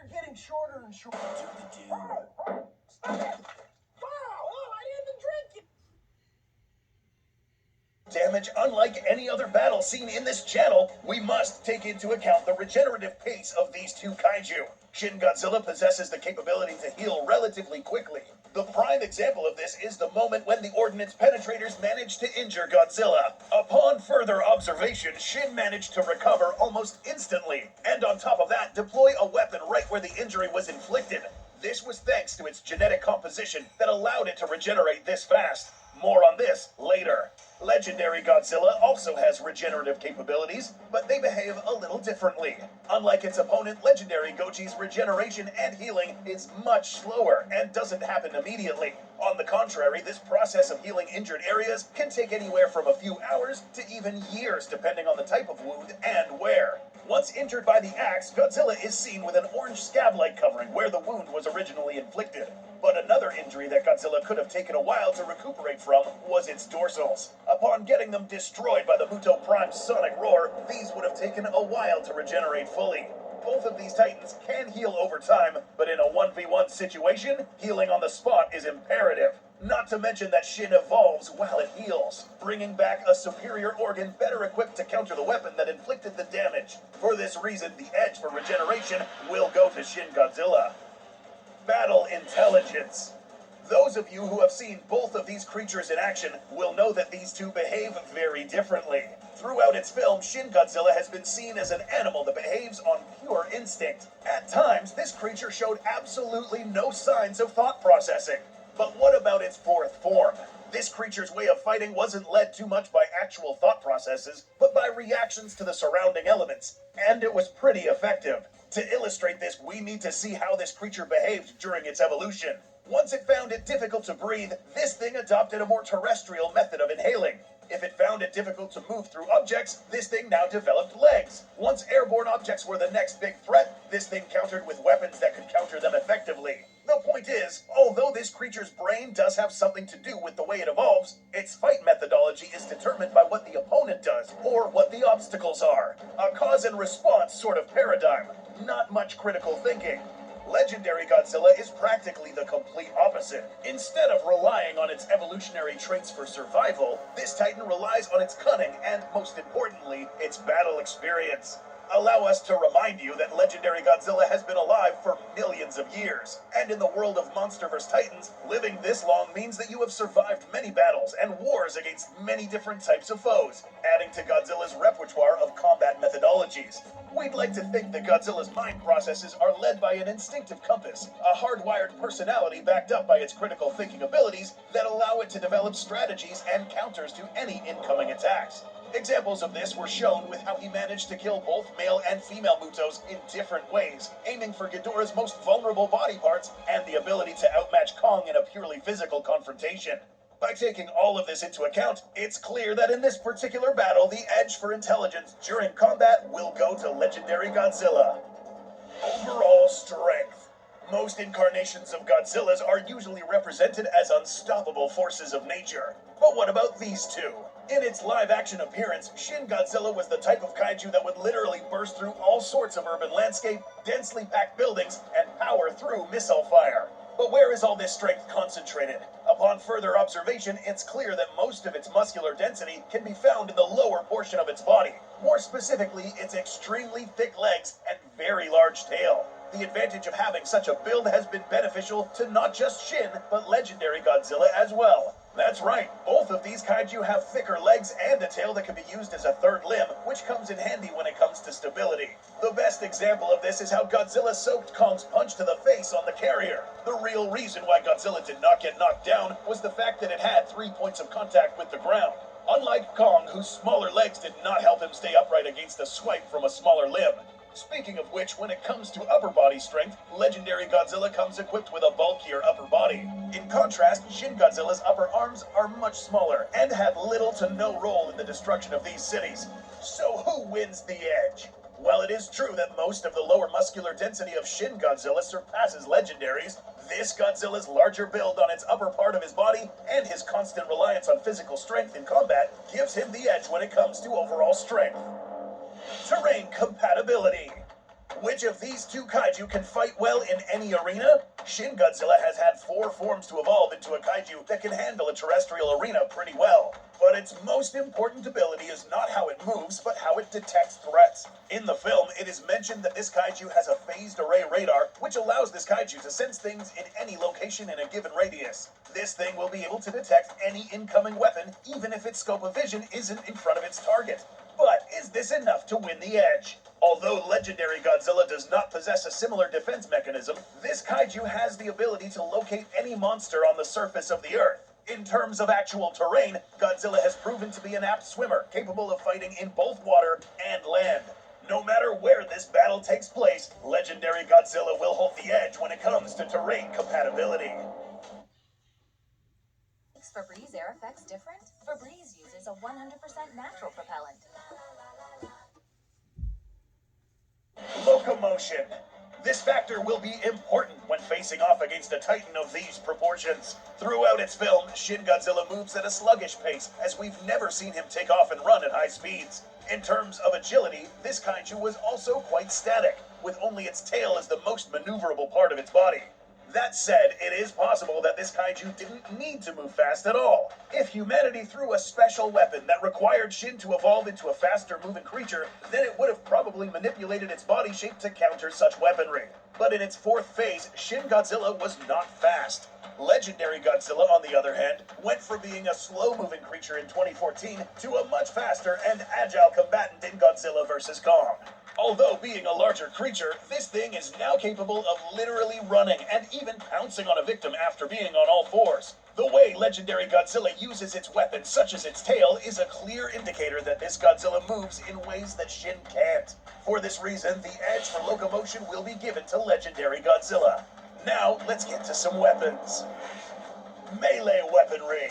They're getting shorter and shorter. Stop it! Wow! Oh, I didn't drink it! Damage unlike any other battle seen in this channel, we must take into account the regenerative pace of these two kaiju. Shin Godzilla possesses the capability to heal relatively quickly. The prime example of this is the moment when the ordnance penetrators managed to injure Godzilla. Upon further observation, Shin managed to recover almost instantly, and on top of that, deploy a weapon right where the injury was inflicted. This was thanks to its genetic composition that allowed it to regenerate this fast. More on this later. Legendary Godzilla also has regenerative capabilities, but they behave a little differently. Unlike its opponent, Legendary Goji's regeneration and healing is much slower and doesn't happen immediately. On the contrary, this process of healing injured areas can take anywhere from a few hours to even years depending on the type of wound and where. Once injured by the axe, Godzilla is seen with an orange scab-like covering where the wound was originally inflicted. But another injury that Godzilla could have taken a while to recuperate from was its dorsals. Upon getting them destroyed by the Muto Prime's sonic roar, these would have taken a while to regenerate fully. Both of these titans can heal over time, but in a 1v1 situation, healing on the spot is imperative. Not to mention that Shin evolves while it heals, bringing back a superior organ better equipped to counter the weapon that inflicted the damage. For this reason, the edge for regeneration will go to Shin Godzilla. Battle intelligence. Those of you who have seen both of these creatures in action will know that these two behave very differently. Throughout its film, Shin Godzilla has been seen as an animal that behaves on pure instinct. At times, this creature showed absolutely no signs of thought processing. But what about its fourth form? This creature's way of fighting wasn't led too much by actual thought processes, but by reactions to the surrounding elements, and it was pretty effective. To illustrate this, we need to see how this creature behaved during its evolution. Once it found it difficult to breathe, this thing adopted a more terrestrial method of inhaling. If it found it difficult to move through objects, this thing now developed legs. Once airborne objects were the next big threat, this thing countered with weapons that could counter them effectively. The point is, although this creature's brain does have something to do with the way it evolves, its fight methodology is determined by what the opponent does, or what the obstacles are. A cause and response sort of paradigm. Not much critical thinking. Legendary Godzilla is practically the complete opposite. Instead of relying on its evolutionary traits for survival, this titan relies on its cunning and, most importantly, its battle experience. Allow us to remind you that Legendary Godzilla has been alive for millions of years. And in the world of Monster vs. Titans, living this long means that you have survived many battles and wars against many different types of foes, adding to Godzilla's repertoire of combat methodologies. We'd like to think that Godzilla's mind processes are led by an instinctive compass, a hardwired personality backed up by its critical thinking abilities that allow it to develop strategies and counters to any incoming attacks. Examples of this were shown with how he managed to kill both male and female Mutos in different ways, aiming for Ghidorah's most vulnerable body parts and the ability to outmatch Kong in a purely physical confrontation. By taking all of this into account, it's clear that in this particular battle, the edge for intelligence during combat will go to Legendary Godzilla. Overall strength. Most incarnations of Godzillas are usually represented as unstoppable forces of nature. But what about these two? In its live-action appearance, Shin Godzilla was the type of kaiju that would literally burst through all sorts of urban landscape, densely packed buildings, and power through missile fire. But where is all this strength concentrated? Upon further observation, it's clear that most of its muscular density can be found in the lower portion of its body. More specifically, its extremely thick legs and very large tail. The advantage of having such a build has been beneficial to not just Shin, but Legendary Godzilla as well. That's right, both of these kaiju have thicker legs and a tail that can be used as a third limb, which comes in handy when it comes to stability. The best example of this is how Godzilla soaked Kong's punch to the face on the carrier. The real reason why Godzilla did not get knocked down was the fact that it had 3 points of contact with the ground. Unlike Kong, whose smaller legs did not help him stay upright against a swipe from a smaller limb. Speaking of which, when it comes to upper body strength, Legendary Godzilla comes equipped with a bulkier upper body. In contrast, Shin Godzilla's upper arms are much smaller and have little to no role in the destruction of these cities. So who wins the edge? While it is true that most of the lower muscular density of Shin Godzilla surpasses Legendary's, this Godzilla's larger build on its upper part of his body and his constant reliance on physical strength in combat gives him the edge when it comes to overall strength. Terrain compatibility. Which of these two kaiju can fight well in any arena? Shin Godzilla has had 4 forms to evolve into a kaiju that can handle a terrestrial arena pretty well. But its most important ability is not how it moves, but how it detects threats. In the film, it is mentioned that this kaiju has a phased array radar, which allows this kaiju to sense things in any location in a given radius. This thing will be able to detect any incoming weapon, even if its scope of vision isn't in front of its target. But is this enough to win the edge? Although legendary Godzilla does not possess a similar defense mechanism, this kaiju has the ability to locate any monster on the surface of the Earth. In terms of actual terrain, Godzilla has proven to be an apt swimmer, capable of fighting in both water and land. No matter where this battle takes place, legendary Godzilla will hold the edge when it comes to terrain compatibility. Is Febreze air effects different? Febreze uses a 100% natural propellant. Locomotion. This factor will be important when facing off against a titan of these proportions. Throughout its film, Shin Godzilla moves at a sluggish pace, as we've never seen him take off and run at high speeds. In terms of agility, this kaiju was also quite static, with only its tail as the most maneuverable part of its body. That said, it is possible that this kaiju didn't need to move fast at all. If humanity threw a special weapon that required Shin to evolve into a faster moving creature, then it would have probably manipulated its body shape to counter such weaponry. But in its 4th phase, Shin Godzilla was not fast. Legendary Godzilla, on the other hand, went from being a slow-moving creature in 2014 to a much faster and agile combatant in Godzilla vs. Kong. Although being a larger creature, this thing is now capable of literally running and even pouncing on a victim after being on all fours. The way legendary Godzilla uses its weapons, such as its tail, is a clear indicator that this Godzilla moves in ways that Shin can't. For this reason, the edge for locomotion will be given to legendary Godzilla. Now, let's get to some weapons. Melee weaponry.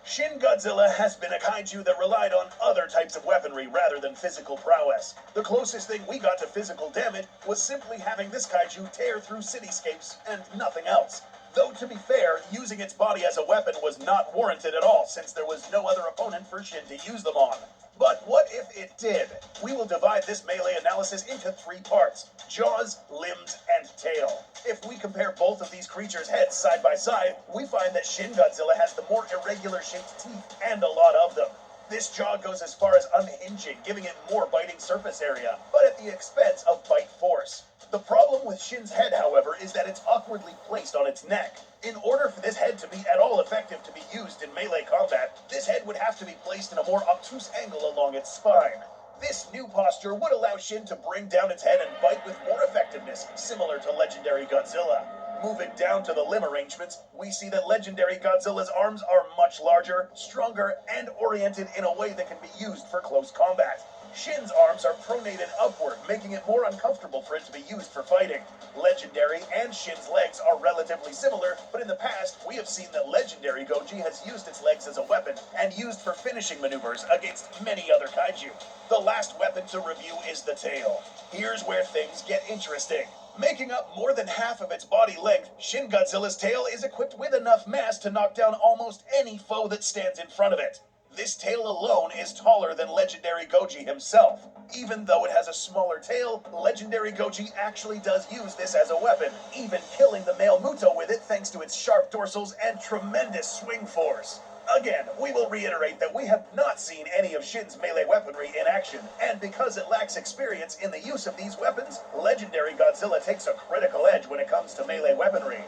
Shin Godzilla has been a kaiju that relied on other types of weaponry rather than physical prowess. The closest thing we got to physical damage was simply having this kaiju tear through cityscapes and nothing else. Though, to be fair, using its body as a weapon was not warranted at all, since there was no other opponent for Shin to use them on. But what if it did? We will divide this melee analysis into 3 parts: jaws, limbs, and tail. If we compare both of these creatures' heads side by side, we find that Shin Godzilla has the more irregular shaped teeth, and a lot of them. This jaw goes as far as unhinging, giving it more biting surface area, but at the expense of bite force. The problem with Shin's head, however, is that it's awkwardly placed on its neck. In order for this head to be at all effective to be used in melee combat, this head would have to be placed in a more obtuse angle along its spine. This new posture would allow Shin to bring down its head and bite with more effectiveness, similar to legendary Godzilla. Moving down to the limb arrangements, we see that legendary Godzilla's arms are much larger, stronger, and oriented in a way that can be used for close combat. Shin's arms are pronated upward, making it more uncomfortable for it to be used for fighting. Legendary and Shin's legs are relatively similar, but in the past, we have seen that legendary Goji has used its legs as a weapon and used for finishing maneuvers against many other kaiju. The last weapon to review is the tail. Here's where things get interesting. Making up more than half of its body length, Shin Godzilla's tail is equipped with enough mass to knock down almost any foe that stands in front of it. This tail alone is taller than legendary Goji himself. Even though it has a smaller tail, legendary Goji actually does use this as a weapon, even killing the male Muto with it thanks to its sharp dorsals and tremendous swing force. Again, we will reiterate that we have not seen any of Shin's melee weaponry in action, and because it lacks experience in the use of these weapons, legendary Godzilla takes a critical edge when it comes to melee weaponry.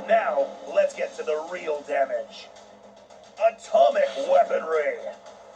Now, let's get to the real damage. Atomic weaponry.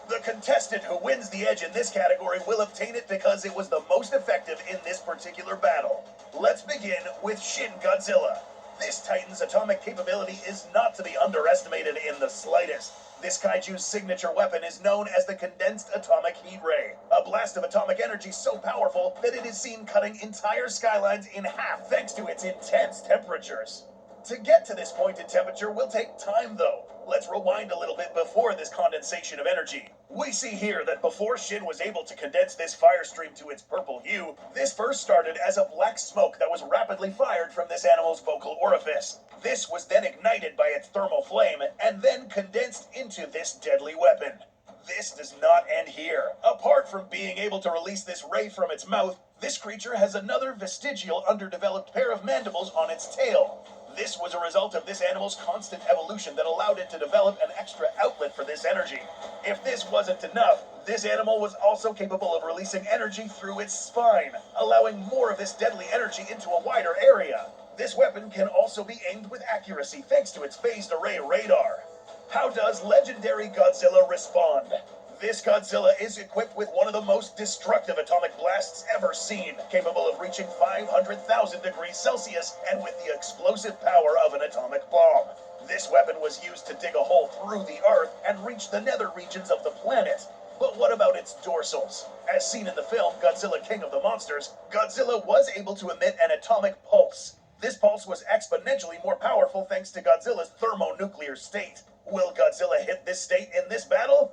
The contestant who wins the edge in this category will obtain it because it was the most effective in this particular battle. Let's begin with Shin Godzilla. This Titan's atomic capability is not to be underestimated in the slightest. This kaiju's signature weapon is known as the condensed atomic heat ray, a blast of atomic energy so powerful that it is seen cutting entire skylines in half thanks to its intense temperatures. To get to this point in temperature will take time though. Let's rewind a little bit before this condensation of energy. We see here that before Shin was able to condense this fire stream to its purple hue, this first started as a black smoke that was rapidly fired from this animal's vocal orifice. This was then ignited by its thermal flame and then condensed into this deadly weapon. This does not end here. Apart from being able to release this ray from its mouth, This creature has another vestigial underdeveloped pair of mandibles on its tail. This was a result of this animal's constant evolution that allowed it to develop an extra outlet for this energy. If this wasn't enough, this animal was also capable of releasing energy through its spine, allowing more of this deadly energy into a wider area. This weapon can also be aimed with accuracy thanks to its phased array radar. How does legendary Godzilla respond? This Godzilla is equipped with one of the most destructive atomic blasts ever seen, capable of reaching 500,000 degrees Celsius and with the explosive power of an atomic bomb. This weapon was used to dig a hole through the Earth and reach the nether regions of the planet. But what about its dorsals? As seen in the film Godzilla King of the Monsters, Godzilla was able to emit an atomic pulse. This pulse was exponentially more powerful thanks to Godzilla's thermonuclear state. Will Godzilla hit this state in this battle?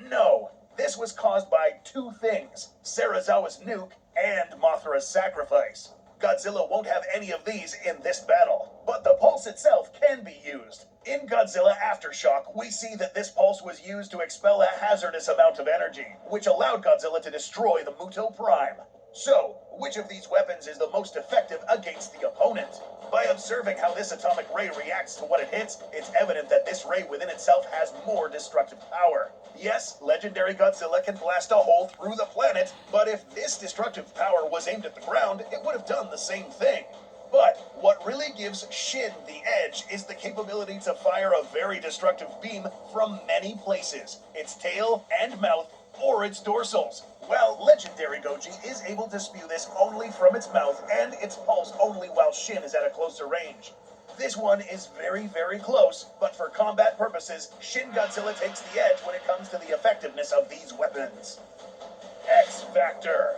No. This was caused by two things: Sarazawa's nuke and Mothra's sacrifice. Godzilla won't have any of these in this battle, but the pulse itself can be used. In Godzilla Aftershock, we see that this pulse was used to expel a hazardous amount of energy, which allowed Godzilla to destroy the Muto Prime. So, which of these weapons is the most effective against the opponent? By observing how this atomic ray reacts to what it hits, it's evident that this ray within itself has more destructive power. Yes, legendary Godzilla can blast a hole through the planet, but if this destructive power was aimed at the ground, it would have done the same thing. But what really gives Shin the edge is the capability to fire a very destructive beam from many places: its tail and mouth, or its dorsals. While legendary Goji is able to spew this only from its mouth and its pulse only while Shin is at a closer range. This one is very, very close, but for combat purposes, Shin Godzilla takes the edge when it comes to the effectiveness of these weapons. X Factor.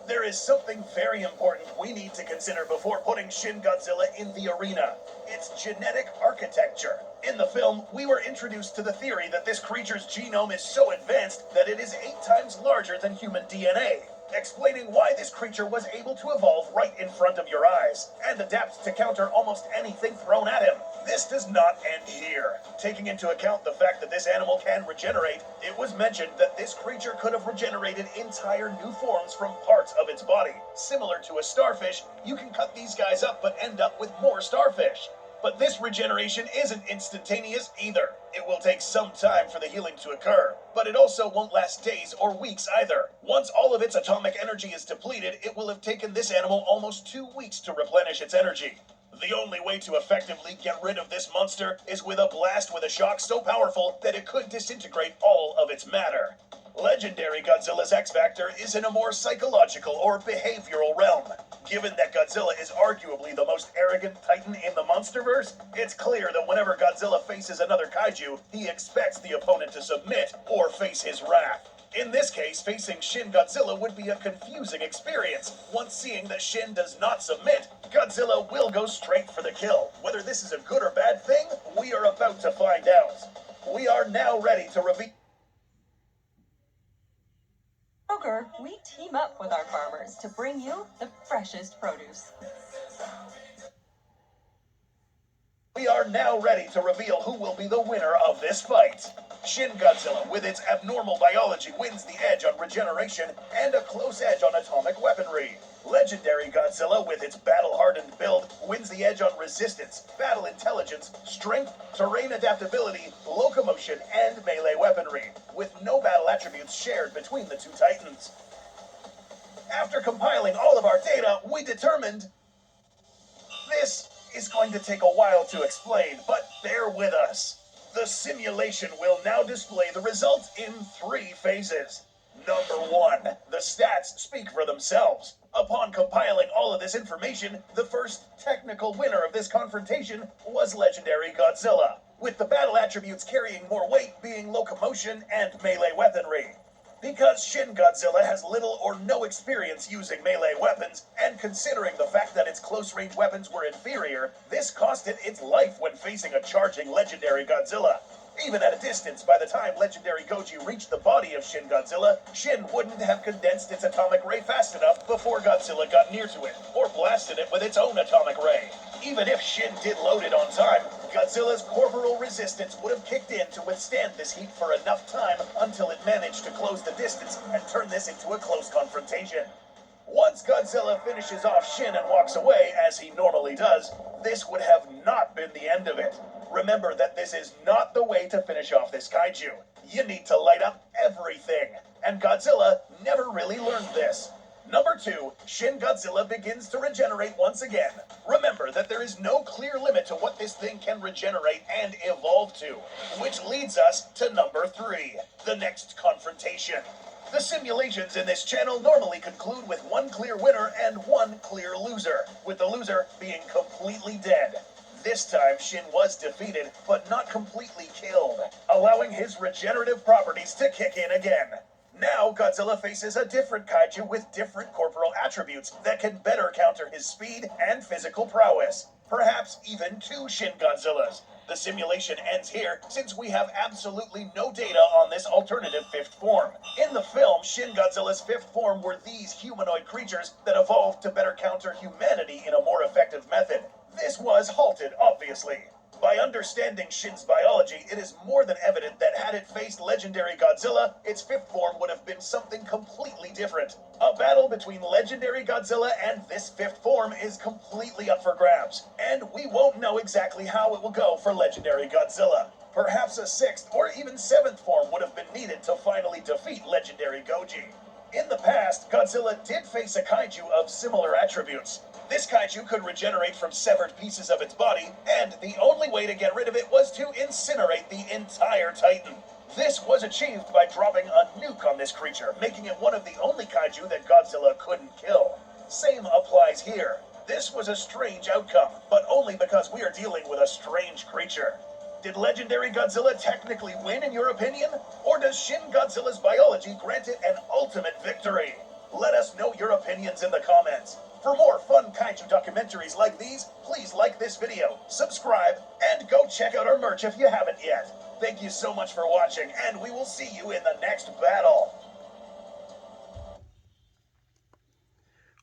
There is something very important we need to consider before putting Shin Godzilla in the arena: its genetic architecture. In the film, we were introduced to the theory that this creature's genome is so advanced that it is 8 times larger than human DNA, explaining why this creature was able to evolve right in front of your eyes and adapt to counter almost anything thrown at him. This does not end here. Taking into account the fact that this animal can regenerate, it was mentioned that this creature could have regenerated entire new forms from parts of its body. Similar to a starfish, you can cut these guys up but end up with more starfish. But this regeneration isn't instantaneous either. It will take some time for the healing to occur, but it also won't last days or weeks either. Once all of its atomic energy is depleted, it will have taken this animal almost 2 weeks to replenish its energy. The only way to effectively get rid of this monster is with a blast with a shock so powerful that it could disintegrate all of its matter. Legendary Godzilla's X Factor is in a more psychological or behavioral realm. Given that Godzilla is arguably the most arrogant titan in the monsterverse, it's clear that whenever Godzilla faces another kaiju, he expects the opponent to submit or face his wrath. In this case, facing Shin Godzilla would be a confusing experience. Once seeing that Shin does not submit, Godzilla will go straight for the kill. Whether this is a good or bad thing, we are about to find out. We are now ready to reveal... Kroger, we team up with our farmers to bring you the freshest produce. We are now ready to reveal who will be the winner of this fight. Shin Godzilla, with its abnormal biology, wins the edge on regeneration and a close edge on atomic weaponry. Legendary Godzilla, with its battle-hardened build, wins the edge on resistance, battle intelligence, strength, terrain adaptability, locomotion, and melee weaponry, with no battle attributes shared between the two titans. After compiling all of our data, we determined... This is going to take a while to explain, but bear with us. The simulation will now display the results in 3 phases. Number 1, the stats speak for themselves. Upon compiling all of this information, the first technical winner of this confrontation was Legendary Godzilla, with the battle attributes carrying more weight being locomotion and melee weaponry. Because Shin Godzilla has little or no experience using melee weapons, and considering the fact that its close-range weapons were inferior, this cost it its life when facing a charging Legendary Godzilla. Even at a distance, by the time Legendary Goji reached the body of Shin Godzilla, Shin wouldn't have condensed its atomic ray fast enough before Godzilla got near to it, or blasted it with its own atomic ray. Even if Shin did load it on time, Godzilla's corporal resistance would have kicked in to withstand this heat for enough time until it managed to close the distance and turn this into a close confrontation. Once Godzilla finishes off Shin and walks away, as he normally does, this would have not been the end of it. Remember that this is not the way to finish off this kaiju. You need to light up everything, and Godzilla never really learned this. Number 2, Shin Godzilla begins to regenerate once again. Remember that there is no clear limit to what this thing can regenerate and evolve to, which leads us to number 3, the next confrontation. The simulations in this channel normally conclude with one clear winner and one clear loser, with the loser being completely dead. This time, Shin was defeated, but not completely killed, allowing his regenerative properties to kick in again. Now, Godzilla faces a different kaiju with different corporal attributes that can better counter his speed and physical prowess. Perhaps even 2 Shin Godzillas. The simulation ends here since we have absolutely no data on this alternative 5th form. In the film, Shin Godzilla's 5th form were these humanoid creatures that evolved to better counter humanity in a more effective method. This was halted, obviously. By understanding Shin's biology, it is more than evident that had it faced legendary Godzilla, its 5th form would have been something completely different. A battle between legendary Godzilla and this 5th form is completely up for grabs, and we won't know exactly how it will go for legendary Godzilla. Perhaps a 6th or even 7th form would have been needed to finally defeat legendary Goji. In the past, Godzilla did face a kaiju of similar attributes. This kaiju could regenerate from severed pieces of its body, and the only way to get rid of it was to incinerate the entire Titan. This was achieved by dropping a nuke on this creature, making it one of the only kaiju that Godzilla couldn't kill. Same applies here. This was a strange outcome, but only because we are dealing with a strange creature. Did legendary Godzilla technically win in your opinion? Or does Shin Godzilla's biology grant it an ultimate victory? Let us know your opinions in the comments. For more fun kaiju documentaries like these, please like this video, subscribe, and go check out our merch if you haven't yet. Thank you so much for watching, and we will see you in the next battle.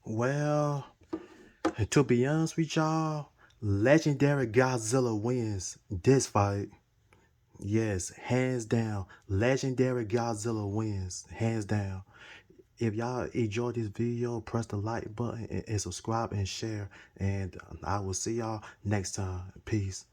Well, to be honest with y'all, legendary Godzilla wins this fight. Yes, hands down. Legendary Godzilla wins, hands down. If y'all enjoyed this video, press the like button and subscribe and share. And I will see y'all next time. Peace.